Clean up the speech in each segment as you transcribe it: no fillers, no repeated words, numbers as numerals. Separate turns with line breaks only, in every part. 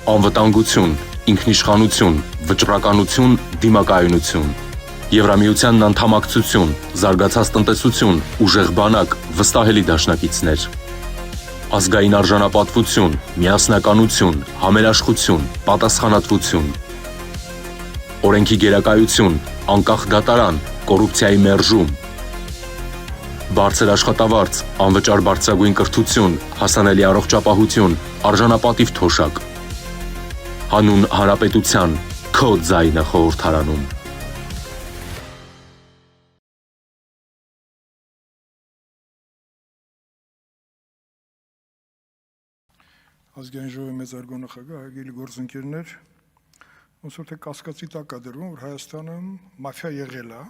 անվտանգություն, ինքնիշխանություն, վճռականություն, դիմակայունություն, Եվրամիությանն անդամակցություն, զարգացած տնտեսություն, ուժեղ բանակ, վստահելի դաշնակիցներ, ազգային արժանապատվություն, միասնականություն, համերաշխություն, պատասխանատվություն, օրենքի գերակայություն, անկախ դատարան, կոռուպցիայի մերժում, բարձր աշխատավարձ, անվճար բարձրագույն կրթություն, հասանելի առողջապահություն, արժանապատիվ թոշակ, հանուն հանրապետության, քո ձայնը խորհրդարանում։
Ազգային ժողովի մեծարգո նախագահ, հարգելի գործընկերներ, ոնց որ թե կասկածի տակ է դրվում, որ Հայաստանը մաֆիա եղել է,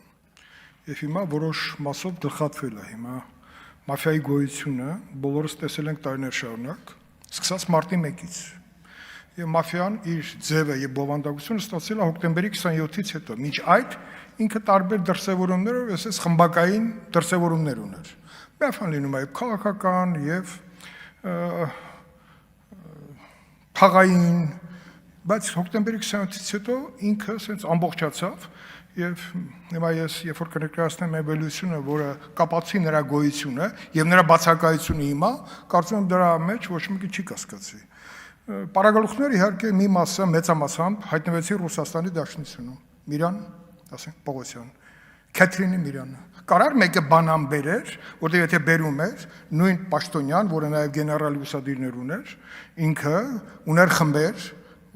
եւ հիմա որոշ մասով գլխատվել է։ Հիմա մաֆիայի գոյությունը բոլորս տեսել ենք տարիներ շարունակ, սկսած մարտի 1-ից։ Եվ մաֆիան իր ձևը եւ բովանդակությունը ստացել է հոկտեմբերի 27-ից հետո։ Մինչ այդ ինքը տարբեր դրսևորումներով, այսպես խմբակային դրսևորումներ ուներ։ Մաֆիան լինում է եւ քաղաքական եւ Փաղային, բայց հոկտեմբերի 27-ից հետո ինքը ասենց ամբողջացավ եւ հիմա ես երբ որ կներկայացնեմ էվոլյուցիոնը, որը կապացի նրա գոյությունը եւ նրա բացակայությունը հիմա, կարծում եմ դրա մեջ ոչ մեկը չի կասկածի։ Պարագլուխները իհարկե մի մասը մեծամասամբ հայտնվեցին Ռուսաստանի Դաշնությունում։ Միրան, ասենք Պողոսյան, Քեթրինի Միրանը։ Կարար մեկը բանան բերեր, որտեղ եթե բերում էր նույն Պաշտոնյան, որը նաև գեներալ ուսադիրներ ուներ, ինքը ուներ խմբեր,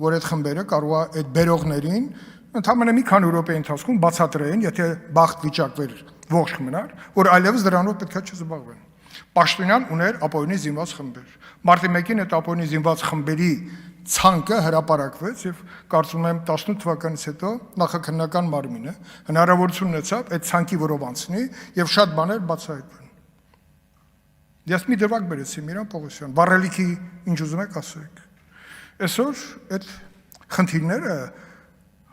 որ այդ խմբերը կարող է այդ բերողներին ընդհանրապես մի քանի րոպեի ընթացքում բացատրեին, եթե բախտ վիճակվեր ողջ մնար, որ այլևս դրանով պետք է չզբաղվեն։ Պաշտոնյան ուներ ապօրինի զինված խմբեր։ Մարտի 1-ին այդ ապօրինի զինված խմբերի ցանկը հրապարակվեց եւ կարծում եմ 18 թվականից հետո նախաքննական մարմինը հնարավորություն ունեցավ այդ ցանկի որով անցնի եւ շատ բաներ բացահայտվեն։ Ես մի դրվագ բերեցի Միրան Պողոսյան, վառելիքի ինչ ուզում եք ասեք։ Այսօր այդ խնդիրները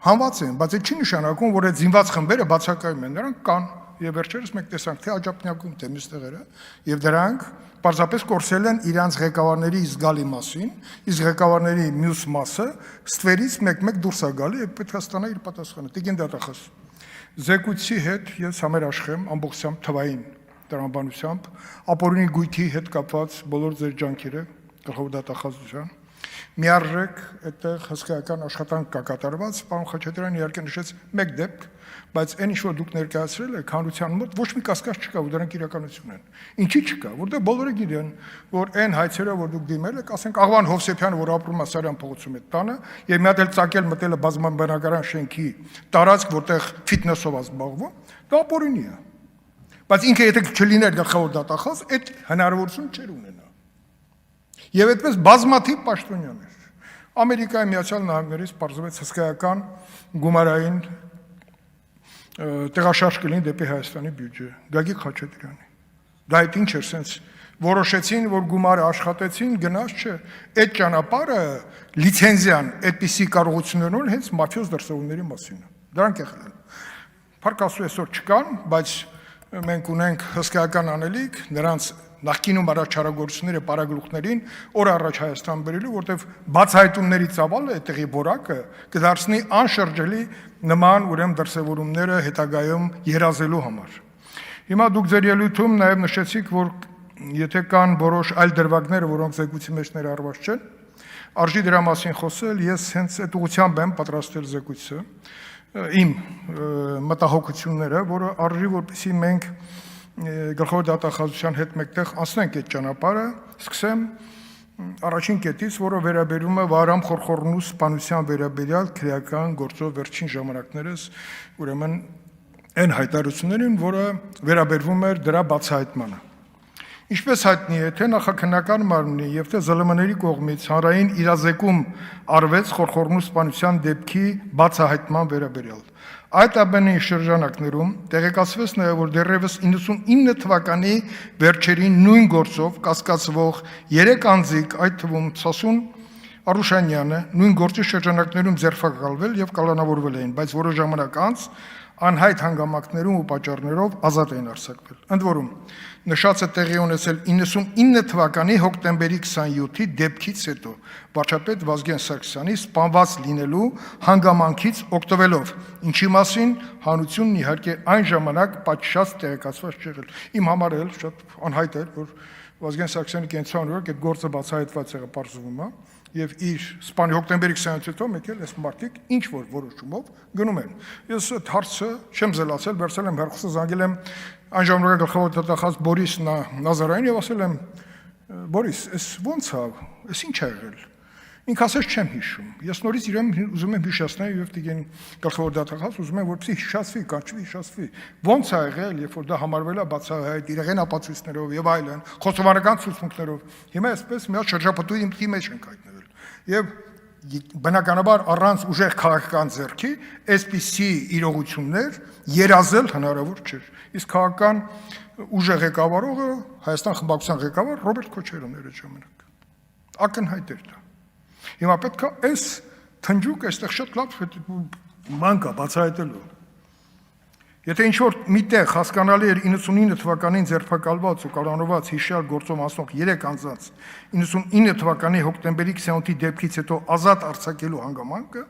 հանված են, բայց այդ չի նշանակում, որ այդ զինված խմբերը բացակայում են, նրանք կան եւ վերջերս մենք տեսանք թե Աջափնյակում, թե մյուս տեղերը եւ դրանք պարզապես կորսել են իրանց ղեկավարների զգալի մասին, իսկ ղեկավարների մյուս մասը ստվերից մեկ-մեկ դուրս է գալի եւ պետք է ստանա իր պատասխանը։ Տիկին դատախազ։ Զեկույցի հետ ես համերաշխեմ ամբողջությամբ թվային տրամաբանությամբ, ապօրինի գույքի հետ կապված բոլոր ձեր ջանքերը գլխավոր դատախազության միարժեք այդտեղ հսկայական աշխատանք կա կատարված, պարոն Խաչատրյան իհարկե նշեց մեկ դեպք, բայց այն ինչ որ դուք ներկայացրել եք հանրության մոտ ոչ մի կասկած չկա, որ դրանք իրականություն են։ Ինչի՞ չկա, որտեղ բոլորը գիտեն, որ այն հայցերը, որ դուք դիմել եք, ասենք Աղվան Հովսեփյանը, որ ապրում է Սարյան փողոցում այդ տանը, եւ մի հատ էլ ծակել մտել է բազմաբնակարան շենքի տարածք, որտեղ ֆիթնեսով է զբաղվում, դա ապօրինի է։ Բայց ինքը եթե չլիներ գլխավոր դատախազ, այդ հնարավորություն չէր ունենա։ Եվ այդպես բազմաթիվ պաշտոնյաներ։ Ամերիկայի Միացյալ Նահանգներից պարզվեց հսկայական գումարային տեղաշարժ կլինի դեպի Հայաստանի բյուջե, Գագիկ Խաչատրյանի։ Դա այդ ինչ էր, սենց որոշեցին, որ գումարը աշխատեցին, գնաց չէ։ Այդ ճանապարհը լիցենզիան այդպիսի կարողություններ ունեն հենց մաֆիոզ դրսևորումների մասին։ Դրանք եղել են։ Փառք Աստծո այսօր չկան, բայց մենք ունենք հսկայական անելիք նրանց նախկինում առաջարագործությունները պարագլուխներին օր առաջ Հայաստան բերելու, որտեղ բացահայտումների ծավալը այդտեղի որակը կդարձնի անշրջելի նման ուրեմն դրսևորումները հետագայում երազելու համար։ Հիմա դուք ձեր ելույթում նաև նշեցիք, որ եթե կան որոշ այլ դրվագներ, որոնք զեկույցի մեջ ներառված չեն, արժի դրա մասին խոսել, ես հենց այդ ուղղությամբ եմ պատրաստել զեկույցը, իմ մտահոգությունները, որը արժի որպեսզի մենք գլխավոր դատախազության հետ մեկտեղ անցնենք այդ ճանապարհը, սկսեմ առաջին կետից, որը վերաբերում է Վահրամ Խորխորնու սպանության վերաբերյալ քրեական գործով վերջին ժամանակներս, ուրեմն այն հայտարարություններին, որը վերաբերվում էր դրա բացահայտմանը։ Ինչպես հայտնի է, թե նախաքննական մարմնի եւ թե ԶԼՄ-ների կողմից հանրային իրազեկում արվեց Խորխորնու սպանության դեպքի բացահայտման վերաբերյալ։ Այդ ամենի շրջանակներում տեղեկացվեց նաև, որ դեռևս 99 թվականի վերջերին նույն գործով կասկածվող 3 անձիկ, այդ թվում Սասուն Արուշանյանը, նույն գործի շրջանակներում ձերբակալվել եւ կալանավորվել էին, բայց որոշ ժամանակ անց անհայտ հանգամանքներում ու պատճառներով ազատ էին արձակվել։ Ընդ որում, նշածը տեղի ունեցել 99 թվականի հոկտեմբերի 27-ի դեպքից հետո վարչապետ Վազգեն Սարգսյանի սպանված լինելու հանգամանքից օգտվելով, ինչի մասին հանրությունն իհարկե այն ժամանակ պատշաճ տեղեկացված չեղել։ Իմ համար էլ շատ անհայտ էր, որ Վազգեն Սարգսյանի կենցաղն օրոք այդ գործը բացահայտված եղը պարզվում է, եւ իր սպանի հոկտեմբերի 27-ից հետո եկել այս մարդիկ ինչ որ որոշումով գնում են։ Ես այդ հարցը չեմ զելացել, վերցել եմ հերխոսը, զանգել եմ այն ժամանակ գլխավոր դատախազ Բորիս Նազարյանին եւ ասել եմ. Բորիս, այս ո՞նց է, այս ինչ է եղել։ Ինքը ասեց չեմ հիշում։ Ես նորից իրեն ուզում եմ հիշեցնել եւ դիգեն գլխավոր դատախազ ուզում եմ որպեսզի հիշացվի, կանչվի, հիշացվի։ Ո՞նց է եղել, երբ որ դա համարվել է բացահայտ իրեղեն ապացույցներով եւ այլն, խոստովանական ցուցմունքներով։ Հիմա այսպես մի հատ շրջապատույի դիմքի մեջ ենք հայտնվել։ Եվ բնականաբար առանց ուժեղ քաղաքական ձեռքի այսպիսի իրողություններ երազել հնարավոր չէր։ Իսկ քաղաքական ուժեղ ղեկավարողը Հայաստան խմբակցության ղեկավար Ռոբերտ Քոչարյանն էր այդ ժամանակ։ Ակնհայտ էր դա։ Հիմա պետք է այս թնջուկ այստեղ շատ լավ ման կա բացահայտելու։ Եթե ինչ-որ միտեղ հասկանալի էր 99 թվականին ձերբակալված ու կալանված հիշյալ գործով անցնող 3 անձանց 99 թվականի հոկտեմբերի 28-ի դեպքից հետո ազատ արձակելու հանգամանքը,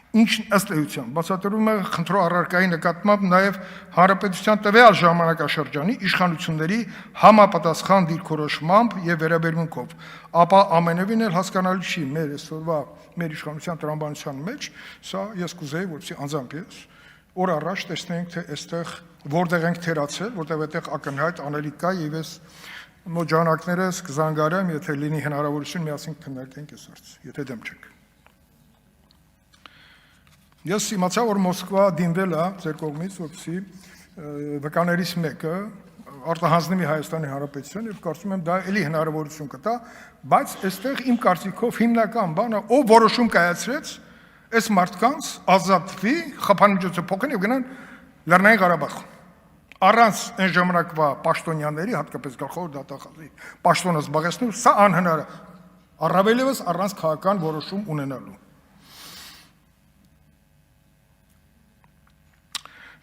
ինչն ըստ էության բացատրում է խնդրո առարկայի նկատմամբ նաև հանրապետության տվյալ ժամանակաշրջանի իշխանությունների համապատասխան դիրքորոշմամբ եւ վերաբերմունքով, ապա ամենևին էլ հասկանալի չի մեր այսօրվա մեր իշխանության տրամաբանության մեջ, սա ես կուզեի, որպեսզի անձամբ ես օր առաջ տեսնենք, թե այստեղ որտեղ ենք թերացել, որտեղ այդտեղ ակնհայտ անելիք կա եւ ես մոտ ժամանակներս կզանգարեմ, եթե լինի հնարավորություն միասին քննարկենք այս հարցը, եթե դեմ չեք։ Ես իմացա, որ Մոսկվա դիմվել է ձեր կողմից, որպեսզի վկաներից մեկը արտահանձնվի Հայաստանի Հանրապետության եւ կարծում եմ դա էլի հնարավորություն կտա, բայց այստեղ իմ կարծիքով հիմնական բանը ով որոշում կայացրեց այս մարդկանց ազատվի, խփանմիջոցը փոխեն եւ գնան Լեռնային Ղարաբաղ։ Առանց այն ժամանակվա պաշտոնյաների, հատկապես գլխավոր դատախազի պաշտոնը զբաղեցնելու, սա անհնար է, առավել եւս առանց քաղաքական որոշում ունենալու։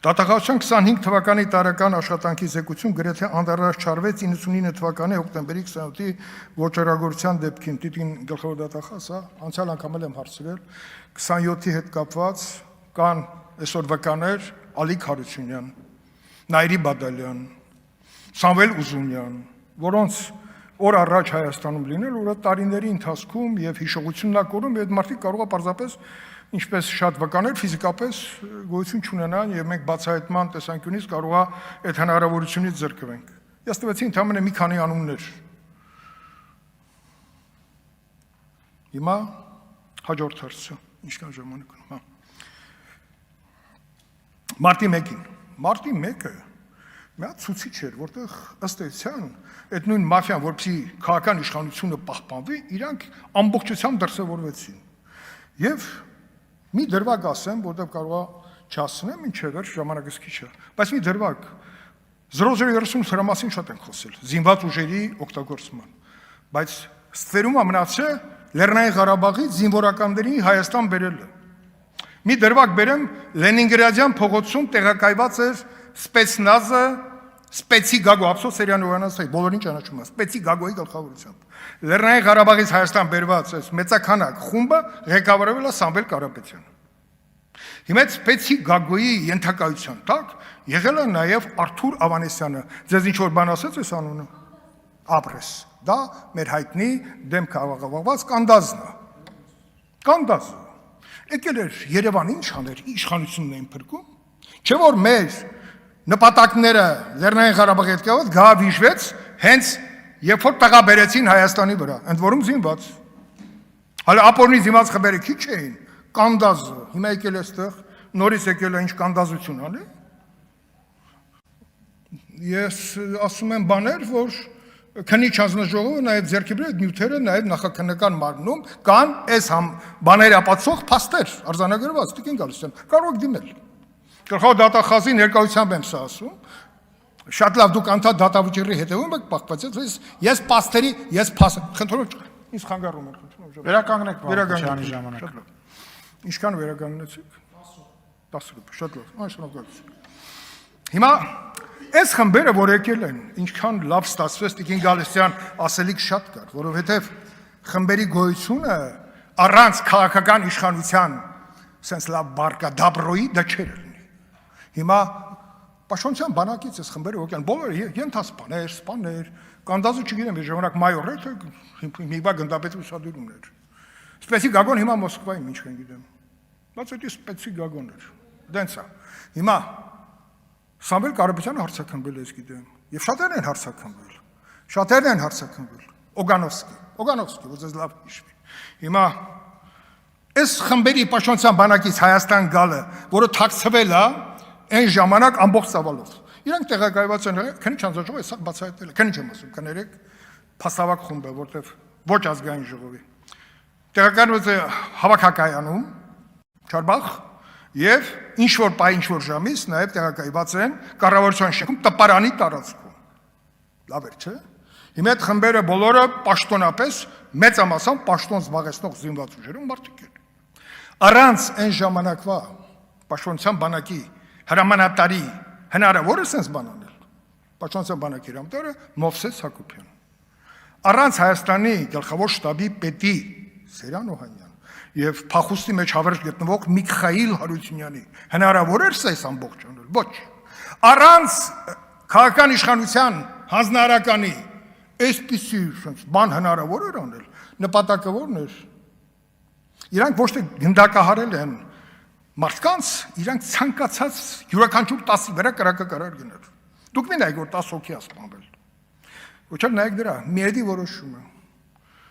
Դատախազության 25 թվականի տարեկան աշխատանքի զեկույցում գրեթե անդրադարձ չարվեց 99 թվականի հոկտեմբերի 28-ի ոչռագործության դեպքին, տիտին գլխավոր դատախազը, անցյալ անգամ եմ հարցրել, 27-ի հետ կապված կան այսօր վկաներ Ալիկ Հարությունյան, Նայիրի Բադալյան, Սամվել Ուզունյան, որոնց օր առաջ Հայաստանում լինել, որ տարիների ընթացքում եւ հիշողություննակորում այդ մարդիկ կարող է պարզապես ինչպես շատ վկաներ ֆիզիկապես գոյություն չունենան եւ մենք բացահայտման տեսանկյունից կարող է այդ հնարավորությունից զրկվենք։ Ես տվեցի ընդհանրապես մի քանի անուններ։ Հիմա հաջորդ հարցը, ինչքան ժամանակ ունեմ, հա։ Մարտի 1-ին։ Մարտի 1-ը մի հատ ցուցիչ էր, որտեղ ըստ էության այդ նույն մաֆիան, որպեսզի քաղաքական իշխանությունը պահպանվի, իրանք ամբողջությամբ դրսևորվեցին։ Եվ մի դրվագ ասեմ, որտեղ կարող է չասնեմ, ինչև էր ժամանակս քիչ է, բայց մի դրվագ 0030 դրա մասին շատ ենք խոսել, զինված ուժերի օգտագործման, բայց ստվերում մնացել Լեռնային Ղարաբաղի զինվորականների Հայաստան բերելը։ Մի դրվագ բերեմ Լենինգրադյան փողոցում տեղակայված էր Սպեցնազը, Սպեցի Գագո, ափսոս Սերյանը Հովանեսյանը, բոլորին ճանաչում է, Սպեցի Գագոյի գլխավորությամբ։ Լեռնային Ղարաբաղից Հայաստան բերված այս մեծականակ խումբը ղեկավարվել է Սամվել Կարապետյանը։ Հիմա Սպեցի Գագոյի ենթակայության տակ եղել է նաև Արթուր Ավանեսյանը։ Ձեզ ինչ որ բան ասեց այս անունը։ Ապրես։ Դա մեր հայտնի դեմ քաղաքավարված Կանդազն է։ Կանդազը։ Եկել էր Երևան ինչ աներ, իշխանությունն էին փրկում։ Չէ որ մեր նպատակները Լեռնային Ղարաբաղի հետ կապված գահավիժվեց հենց երբ որ տղա բերեցին Հայաստանի վրա, ընդ որում զինված։ Հələ ապօրինի զինված խմբերը քիչ էին, Կանդազը, հիմա եկել է այստեղ, նորից եկել է ինչ կանդազություն անի։ Ես ասում եմ բաներ, որ քննիչ հանձնաժողովը նաև ձեռքի բերել այդ նյութերը նաև նախաքննական մարմնում կան այս բաների ապացուցող փաստեր արձանագրված, դուք գալիս են, կարող եք դիմել։ Գլխավոր դատախազի ներկայությամբ եմ սա ասում։ Շատ լավ դուք անդադ դատավճիռի հետևում եք պահպանած, ես փաստերի, խնդրում ինձ խանգարում են, խնդրում։
Վերականգնեք Պաշտպանի ժամանակ։
Ինչքան վերականգնեցիք։ 10 րոպե, շատ լավ, շնորհակալություն։ Հիմա այս խմբերը, որ եկել են, ինչքան լավ ստացվեց Տիկին Գալստյան ասելիք շատ կար, որովհետև խմբերի գոյությունը առանց քաղաքական իշխանության sense լավ բարկա դաբրոյի դա չէր լինի։ Հիմա Պաշտոնության բանակից այս խմբերը եկան, բոլորը ենթասպաներ, սպաներ, կանդազը չգիտեմ, ես ժամանակ մայոր էր, թե մի բա գնդապետի ուսադիրումներ։ Սպեցի գագոն հիմա Մոսկվայում ինչ են գիտեմ։ Բայց դա սպեցի գագոն էր։ Դենց է։ Հիմա Սամվել Կարապետյանը հարցաքննվել ես գիտեմ, եւ շատերն են հարցաքննվել։ Շատերն են հարցաքննվել։ Օգանովսկի, որ ձեզ լավ հիշվի։ Հիմա այս խմբերի պաշտոնության բանակից Հայաստան գալը, որը թաքցվել է այն ժամանակ ամբողջ ծավալով։ Իրանք տեղակայված են, քանի չանձաժողով է սա բացահայտվել է, քանի չեմ ասում, կներեք, փաստավակ խումբ է, որտեղ ոչ ազգային ժողովի։ Տեղակայված է հավաքակայանում, Չարբախ, եւ ինչ որ պայ ինչ որ ժամից նաեւ տեղակայված են կառավարության շենքում տպարանի տարածքում։ Լավ էր, չէ՞։ Հիմա այդ խմբերը բոլորը պաշտոնապես մեծամասամբ պաշտոն զբաղեցնող զինված ուժերում մարդիկ են։ Առանց այն ժամանակվա պաշտոնության բանակի հրամանատարի հնարավոր է sense բան անել։ Պաշտոնության բանակի հրամանատարը Մովսես Հակոբյան։ Առանց Հայաստանի գլխավոր շտաբի պետի Սերան Օհանյան եւ փախուստի մեջ հավերժ գտնվող Միքայիլ Հարությունյանի հնարավոր էր սա ամբողջ անել։ Ոչ։ Առանց քաղաքական իշխանության հանձնարարականի այսպիսի բան հնարավոր էր անել։ Նպատակը ո՞րն էր։ Իրանք ոչ թե գնդակահարել են մարդկանց, իրանք ցանկացած յուրաքանչյուր 10-ի վրա կրակը կարար գնել։ Դուք մի նայեք, որ 10 հոգի է սպանվել։ Ոչ էլ նայեք դրա, միեդի որոշումը։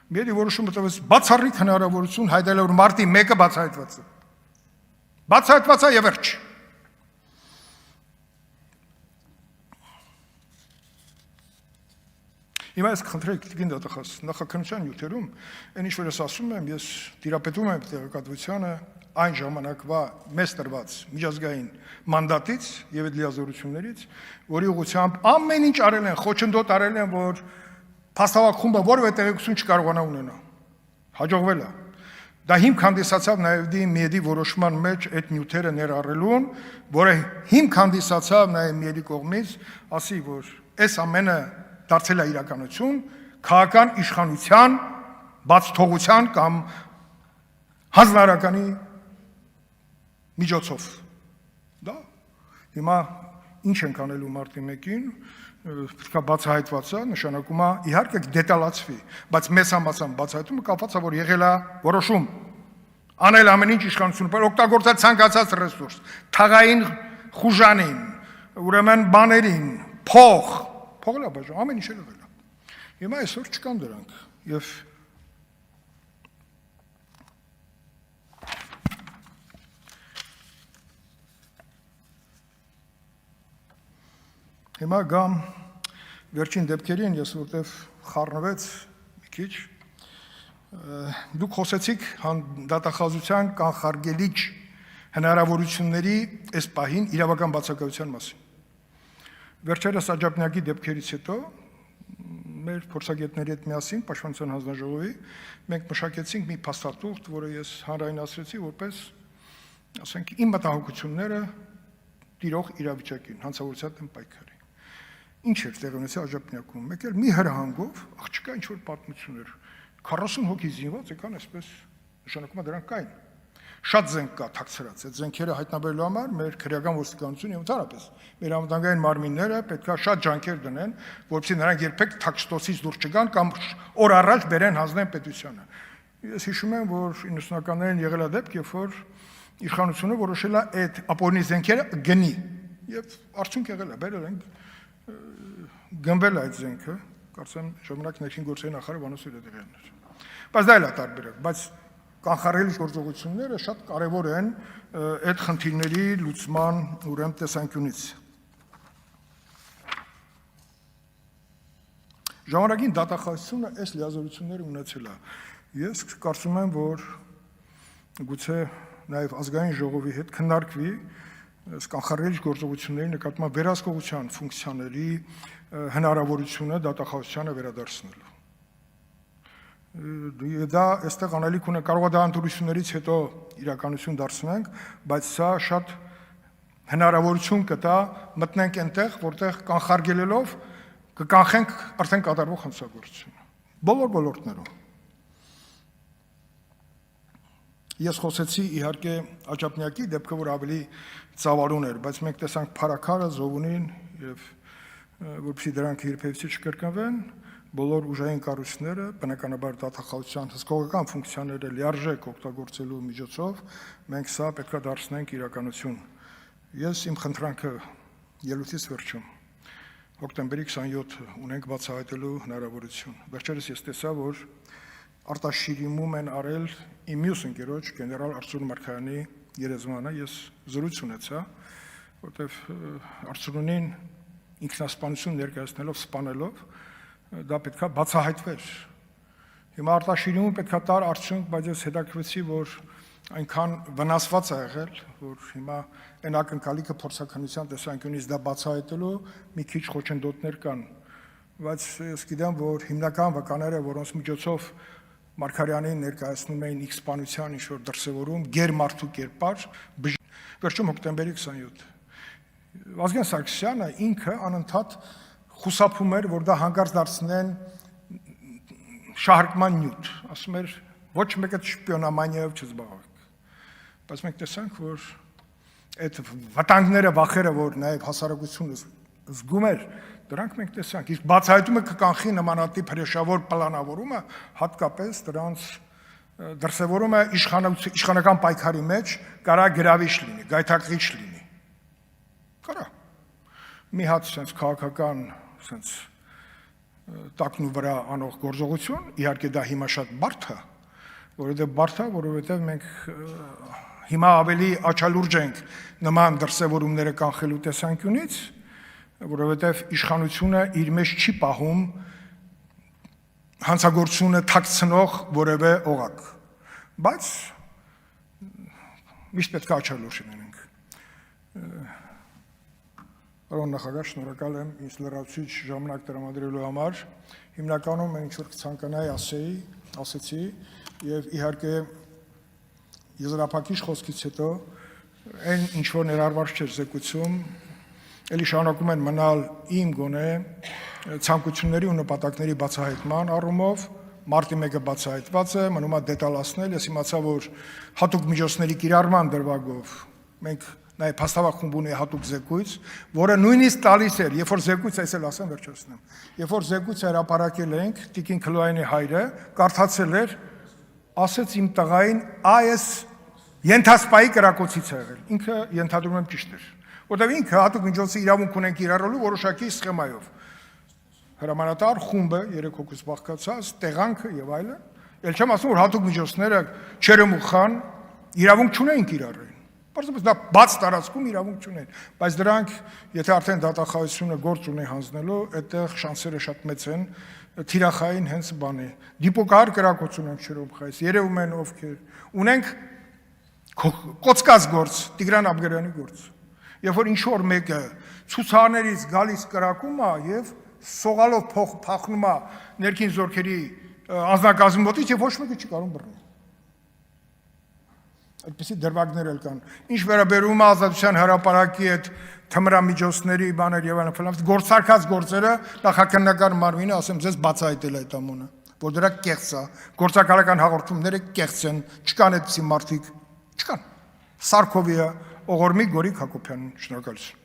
Միեդի որոշումը տվեց բացառիկ հնարավորություն հայտնել, որ մարտի 1-ը բացահայտված է։ Բացահայտված է եւ վերջ։ Հիմա ես խնդրեք Տիկին դատախազ նախաքննության նյութերում այն ինչ որ ես ասում եմ, ես տիրապետում եմ տեղեկատվությանը այն ժամանակվա մեծ տրված միջազգային մանդատից եւ այդ լիազորություններից, որի ուղղությամբ ամեն ինչ արել են, խոչընդոտ արել են, որ փաստավակ խումբը որևէ տեղեկություն չկարողանա ունենալ։ Հաջողվել է։ Դա հիմք հանդիսացավ նաեւ միեդի որոշման մեջ այդ նյութերը ներառելուն, որը հիմք հանդիսացավ նաեւ միեդի կողմից, ասի, որ այս ամենը դարձել է իրականություն քաղաքական իշխանության բաց թողության կամ հանձնարարականի միջոցով։ Դա հիմա ինչ ենք անելու մարտի 1-ին, պետք է բացահայտված է, նշանակում է իհարկե դետալացվի, բայց մեծ համացան բացահայտումը կապված է, որ եղել է որոշում անել ամեն ինչ իշխանությունը, բայց օգտագործել ցանկացած ռեսուրս, թաղային խուժանին, ուրեմն բաներին, փողը լա բաժան, ամեն ինչ եղել է։ Հիմա այսօր չկան դրանք եւ հիմա գամ վերջին դեպքերին, ես որտեվ խառնվեց մի քիչ, դուք խոսեցիք դատախազության կանխարգելիչ հնարավորությունների այս պահին իրավական բացակայության մասին։ Վերջերս Աջափնյակի դեպքերից հետո մեր փորձագետների հետ միասին Պաշտպանության հանձնաժողովի մենք մշակեցինք մի փաստաթուղթ, որը ես հանրայնացրեցի որպես, ասենք, իմ մտահոգությունները տիրող իրավիճակին, հանցավորության դեմ պայքարի։ Ինչ էր տեղի ունեցել Աջափնյակում։ Մեկ էլ մի հրահանգով աղջկա ինչ որ պատմություն էր։ 40 հոգի զինված եկան, այսպես նշանակում է դրանք կային։ Շատ զենք կա թաքցրած, այդ զենքերը հայտնաբերելու համար մեր քրեական ոստիկանությունը եւ ընդհանրապես մեր անվտանգային մարմինները պետքա շատ ջանքեր դնեն, որովհետեւ նրանք երբեք թաքստոցից դուրս չգան կամ օր առաջ բերեն հանձնեն պետությանը։ Ես հիշում եմ, որ 90-ականներին եղել է դեպք, երբ որ իշխանությունը որոշել է այդ ապօրինի զենքերը գնի եւ արդյունք եղել է, բերել են գնվել այդ զենքը, կարծեմ ժամանակ ներքին գործերի նախարար Վանո Սիրադեղյանն էր։ Բայց դա էլ է տարբերակ, բայց կանխարգելիչ գործողությունները շատ կարևոր են այդ խնդիրների լուծման ուրեմն տեսանկյունից։ Ժամանակին դատախազությունը այս լիազորությունները ունեցել է։ Ես կարծում եմ, որ գուցե նաև ազգային ժողովի հետ քննարկվի կանխարգելիչ գործողությունների նկատմամբ վերահսկողության ֆունկցիաների հնարավորությունը դատախազությանը վերադարձնելու։ Դա այստեղ անելիք ունի, կարող է դա ընտրություններից հետո իրականություն դարձնենք, բայց սա շատ հնարավորություն կտա մտնենք այնտեղ, որտեղ կանխարգելելով կկանխենք արդեն կատարվող հանցագործությունը։ Բոլոր ոլորտներում։ Ես խոսեցի իհարկե Աջափնյակի դեպքը, որ ավելի ծավալուն էր, բայց մենք տեսանք Փարաքարը, Զովունին եւ որպեսզի դրանք երբևիցե չկրկնվեն, բոլոր ուժային կառույցները, բնականաբար դատախազության հսկողական ֆունկցիաները լիարժեք օգտագործելու միջոցով մենք սա պետք է դարձնենք իրականություն։ Ես իմ խնդրանքը ելույթից վերջում հոկտեմբերի 27-ը ունենք բացահայտելու հնարավորություն։ Վերջերս ես տեսա, որ արտաշիրիմում են արել իմ մյուս ընկերոջ գեներալ Արծրուն Մարգարյանի երեզմանը, ես զրույց ունեցա, որտեղ Արծրունին ինքնասպանություն ներկայացնելով, սպանելով, դա պետքա բացահայտվեր։ Հիմա արտաշիրիմում պետքա տար արդյունք, բայց ես հետաքրքրվեցի, որ այնքան վնասված է եղել, որ հիմա այն ակնկալիքը փորձականության տեսանկյունից դա բացահայտելու մի քիչ խոչընդոտներ կան, բայց ես գիտեմ, որ հիմնական վկաները, որոնց միջոցով Մարգարյանին ներկայացնում էին X սպանության ինչ-որ դրսևորում, գերմարդու կերպար, վերջում հոկտեմբերի 27։ Վազգեն Սարգսյանը ինքը անընդհատ խուսափում էր, որ դա հանգարց դարձնեն շահարկման նյութ, ասում էր ոչ մեկը շպիոնամանիայով չզբաղվեք։ Բայց մենք տեսանք, որ այդ վտանգները, վախերը, որ նաև հասարակությունը զգում էր, դրանք մենք տեսանք, իսկ բացահայտումը կկանխի նմանատիպ հրեշավոր պլանավորումը, հատկապես դրանց դրսևորումը իշխանական պայքարի մեջ կարա գրավիչ լինի, գայթակղիչ լինի։ Կարա։ Մի հատ sense քաղաքական sense տակնու վրա անող գործողություն, իհարկե դա հիմա շատ բարդ է, որովհետև մենք հիմա ավելի աչալուրջ ենք նման դրսևորումները կանխելու տեսանկյունից, որովհետև իշխանությունը իր մեջ չի պահում հանցագործությունը թաքցնող որևէ օղակ, բայց միշտ պետք է աչալուրջ լինենք։ Պարոն նախագահ, շնորհակալ եմ ինձ լրացուցիչ ժամանակ տրամադրելու համար։ Հիմնականում ինչ որ կցանկանայի ասեցի եւ իհարկե եզրափակիչ խոսքից հետո այն ինչ որ ներառված չէր զեկույցում, ելի շարունակում են մնալ իմ գոնե ցանկությունների ու նպատակների բացահայտման առումով, մարտի 1-ը բացահայտված է, մնում է դետալացնել, ես իմացա, որ հատուկ միջոցների կիրառման դրվագով մենք նաև հաստավախումբ ունի հատուկ զեկույց, որը նույնիսկ տալիս էր, երբ որ զեկույց, այս էլ ասեմ վերջացնեմ, երբ որ զեկույց հրապարակել ենք, Տիկին Քլոյանի հայրը կարդացել էր, ասեց իմ տղային, այս ենթասպայի կրակոցից է եղել, ինքը ենթադրում եմ ճիշտ էր, որտեղ ինքը հատուկ միջոցի իրավունք ունեն կիրառելու որոշակի սխեմայով, հրամանատար խումբը, 3 հոգուց բաղկացած, տեղանքը եւ այլն, ել չեմ ասում, որ հատուկ միջոցները չերեմուխան իրավունք չունեն կիրառել։ Պարզապես դա բաց տարածքում իրավունք չունեն, բայց դրանք, եթե արդեն դատախազությունը գործ ունի հանձնելու, այդտեղ շանսերը շատ մեծ են, թիրախային հենց բանի։ Դիպոկահար կրակոց ունենք Չերոմխայից, երևում են ովքեր։ Ունենք կոծկած գործ, Տիգրան Աբգարյանի գործ։ Երբ որ ինչ-որ մեկը ցուցարներից գալիս կրակում է եւ սողալով փախնում է ներքին զորքերի անձնակազմի մոտից եւ ոչ մեկը չի կարող բռնել։ Այդպիսի դրվագներ էլ կան։ Ինչ վերաբերում է ազատության հրապարակի այդ թմրամիջոցների բաներ եւ այլն, գործարկած գործերը նախաքննական մարմինը, ասեմ ձեզ, բացահայտել է այդ ամոնը, որ դրա կեղծ է, գործակալական հաղորդումները կեղծ են, չկան այդպիսի մարդիկ, չկան։ Սարքովիա, Օղորմիկ Գորիկ Հակոբյանն, շնորհակալություն։